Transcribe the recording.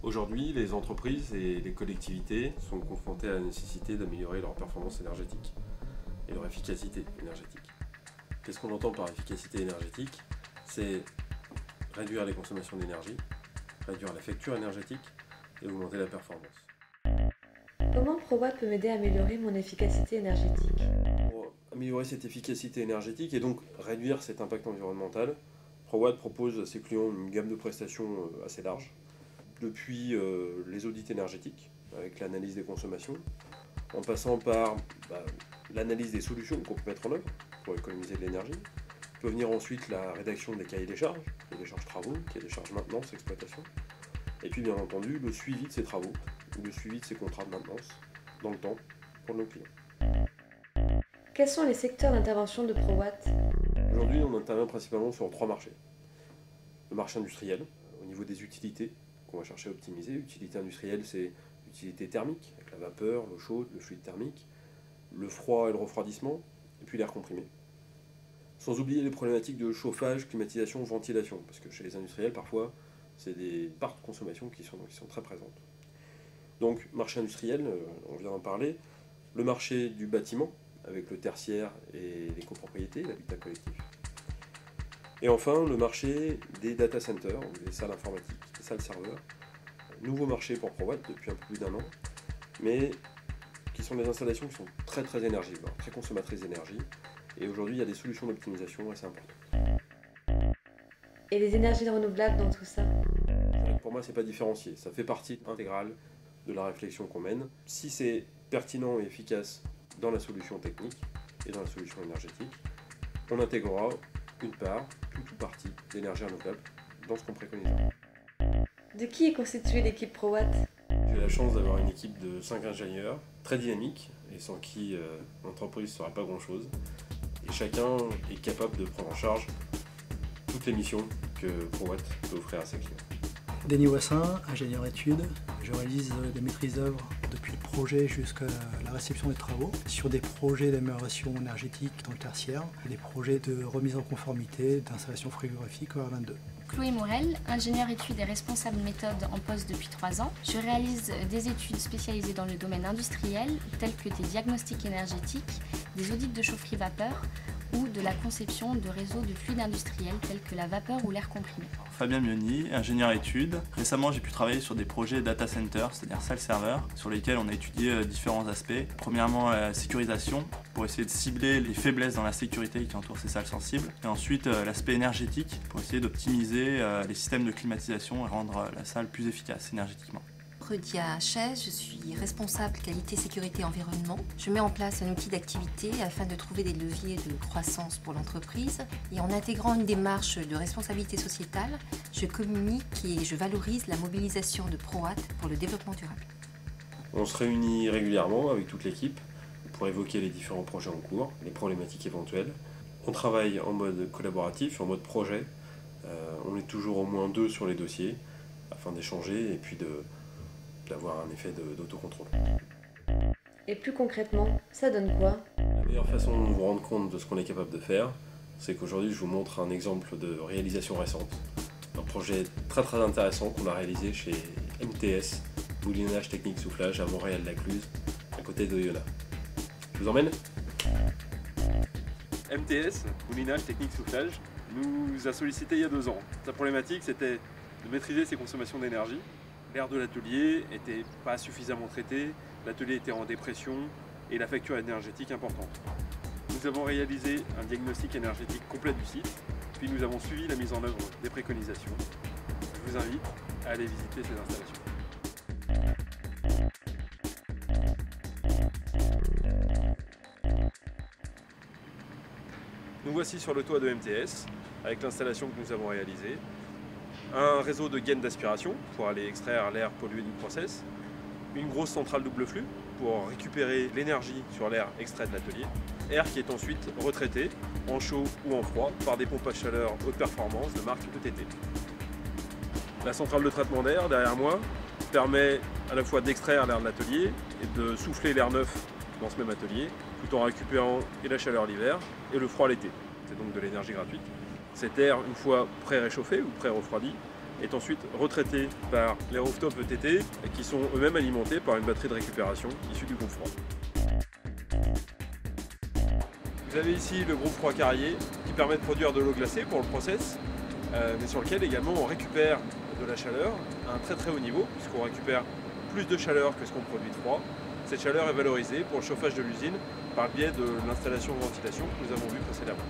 Aujourd'hui, les entreprises et les collectivités sont confrontées à la nécessité d'améliorer leur performance énergétique et leur efficacité énergétique. Qu'est-ce qu'on entend par efficacité énergétique? C'est réduire les consommations d'énergie, réduire la facture énergétique et augmenter la performance. Comment ProWatt peut m'aider à améliorer mon efficacité énergétique? Pour améliorer cette efficacité énergétique et donc réduire cet impact environnemental, ProWatt propose à ses clients une gamme de prestations assez large. Depuis les audits énergétiques, avec l'analyse des consommations, en passant par l'analyse des solutions qu'on peut mettre en œuvre pour économiser de l'énergie. Peut venir ensuite la rédaction des cahiers des charges, des charges travaux, cahiers des charges maintenance, exploitation. Et puis bien entendu le suivi de ces travaux, ou le suivi de ces contrats de maintenance dans le temps pour nos clients. Quels sont les secteurs d'intervention de ProWatt? Aujourd'hui, on intervient principalement sur 3 marchés. Le marché industriel, au niveau des utilités, qu'on va chercher à optimiser. Utilité industrielle, c'est l'utilité thermique, avec la vapeur, l'eau chaude, le fluide thermique, le froid et le refroidissement, et puis l'air comprimé. Sans oublier les problématiques de chauffage, climatisation, ventilation, parce que chez les industriels, parfois, c'est des parts de consommation qui sont très présentes. Donc, marché industriel, on vient d'en parler. Le marché du bâtiment, avec le tertiaire et les copropriétés, l'habitat collectif. Et enfin, le marché des data centers, des salles informatiques, des salles serveurs. Nouveau marché pour ProWatt depuis un peu plus d'1 an, mais qui sont des installations qui sont très énergivores, très consommatrices d'énergie. Et aujourd'hui, il y a des solutions d'optimisation assez importantes. Et les énergies renouvelables dans tout ça? Pour moi, c'est pas différencié. Ça fait partie intégrale de la réflexion qu'on mène. Si c'est pertinent et efficace dans la solution technique et dans la solution énergétique, on intégrera une part, toute ou partie d'énergie renouvelable dans ce qu'on préconise. De qui est constituée l'équipe ProWatt? J'ai la chance d'avoir une équipe de 5 ingénieurs, très dynamique, et sans qui l'entreprise ne serait pas grand-chose. Et chacun est capable de prendre en charge toutes les missions que ProWatt peut offrir à ses clients. Denis Wassin, ingénieur études. Je réalise des maîtrises d'œuvre depuis le projet jusqu'à la réception des travaux sur des projets d'amélioration énergétique dans le tertiaire et des projets de remise en conformité d'installation frigorifique au R22. Chloé Morel, ingénieure études et responsable méthode en poste depuis 3 ans. Je réalise des études spécialisées dans le domaine industriel, telles que des diagnostics énergétiques, des audits de chaufferie vapeur ou de la conception de réseaux de fluides industriels tels que la vapeur ou l'air comprimé. Fabien Mioni, ingénieur études. Récemment, j'ai pu travailler sur des projets data center, c'est-à-dire salle serveur, sur lesquels on a étudié différents aspects. Premièrement, la sécurisation, pour essayer de cibler les faiblesses dans la sécurité qui entourent ces salles sensibles. Et ensuite, l'aspect énergétique, pour essayer d'optimiser les systèmes de climatisation et rendre la salle plus efficace énergétiquement. Redia Chaise, je suis responsable qualité, sécurité, environnement. Je mets en place un outil d'activité afin de trouver des leviers de croissance pour l'entreprise. Et en intégrant une démarche de responsabilité sociétale, je communique et je valorise la mobilisation de ProWatt pour le développement durable. On se réunit régulièrement avec toute l'équipe pour évoquer les différents projets en cours, les problématiques éventuelles. On travaille en mode collaboratif, en mode projet. On est toujours au moins 2 sur les dossiers afin d'échanger et puis d'avoir un effet d'autocontrôle. Et plus concrètement, ça donne quoi? La meilleure façon de vous rendre compte de ce qu'on est capable de faire, c'est qu'aujourd'hui je vous montre un exemple de réalisation récente. Un projet très intéressant qu'on a réalisé chez MTS, Moulinage Technique Soufflage à Montréal-Lacluse, à côté d'Oyonnax. Je vous emmène? MTS, Moulinage Technique Soufflage, nous a sollicité il y a 2 ans. Sa problématique, c'était de maîtriser ses consommations d'énergie. L'air de l'atelier n'était pas suffisamment traité, l'atelier était en dépression et la facture énergétique importante. Nous avons réalisé un diagnostic énergétique complet du site, puis nous avons suivi la mise en œuvre des préconisations. Je vous invite à aller visiter ces installations. Nous voici sur le toit de MTS, avec l'installation que nous avons réalisée. Un réseau de gaines d'aspiration pour aller extraire l'air pollué du process, une grosse centrale double flux pour récupérer l'énergie sur l'air extrait de l'atelier, air qui est ensuite retraité en chaud ou en froid par des pompes à chaleur haute performance de marque ETT. La centrale de traitement d'air derrière moi permet à la fois d'extraire l'air de l'atelier et de souffler l'air neuf dans ce même atelier, tout en récupérant et la chaleur l'hiver et le froid l'été. C'est donc de l'énergie gratuite. Cet air, une fois pré-réchauffé ou pré-refroidi, est ensuite retraité par les rooftops ETT qui sont eux-mêmes alimentés par une batterie de récupération issue du groupe froid. Vous avez ici le groupe froid Carrier qui permet de produire de l'eau glacée pour le process, mais sur lequel également on récupère de la chaleur à un très haut niveau, puisqu'on récupère plus de chaleur que ce qu'on produit de froid. Cette chaleur est valorisée pour le chauffage de l'usine par le biais de l'installation de ventilation que nous avons vu précédemment.